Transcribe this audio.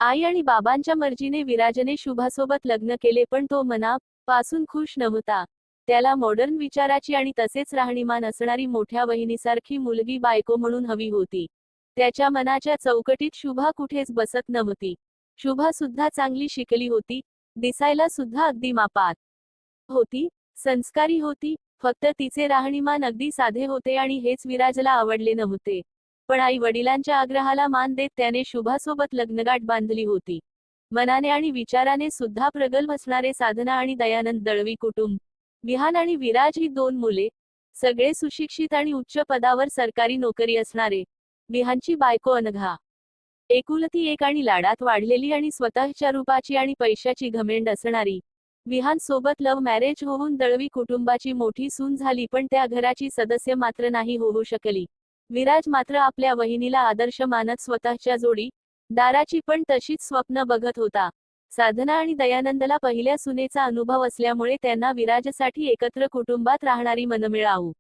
आई आणि बाबांच्या मर्जीने विराजने शुभासोबत लग्न केले, पण तो मनापासून खुश नव्हता. त्याला मॉडर्न विचाराची आणि तसेच राहणीमान असणारी मोठ्या वहिनीसारखी मुलगी बायको म्हणून हवी होती. त्याच्या मनाच्या चौकटीत शुभा कुठेच बसत नव्हती. शुभा सुद्धा चांगली शिकली होती, दिसायला सुद्धा अगदी मापात होती, संस्कारी होती. फक्त तिचे राहणीमान अगदी साधे होते आणि हेच विराजला आवडले नव्हते. पण आई वडिलांच्या आग्रहाला मान देत त्याने शुभासोबत लग्नगाठ बांधली होती. मनाने आणि विचाराने सुद्धा प्रगल्भ असणारे साधना आणि दयानंद दळवी कुटुंब. विहान आणि विराज ही 2 मुले, सगळे सुशिक्षित आणि उच्च पदावर सरकारी नोकरी असणारे. विहानची बायको अनघा, एकुलती एक आणि लाडात वाढलेली आणि स्वतःच्या रूपाची आणि पैशाची घमेंड असणारी. विहान सोबत लव्ह मॅरेज होऊन दळवी कुटुंबाची मोठी सून झाली, पण त्या घराची सदस्य मात्र नाही होऊ शकली. विराज मात्र आपल्या वहिनीला आदर्श मानत स्वतःच्या जोडी दाराची पण तशीच स्वप्न बघत होता. साधना आणि दयानंदला पहिल्या सुनेचा अनुभव असल्यामुळे त्यांना विराजसाठी एकत्र कुटुंबात राहणारी मनमिळावू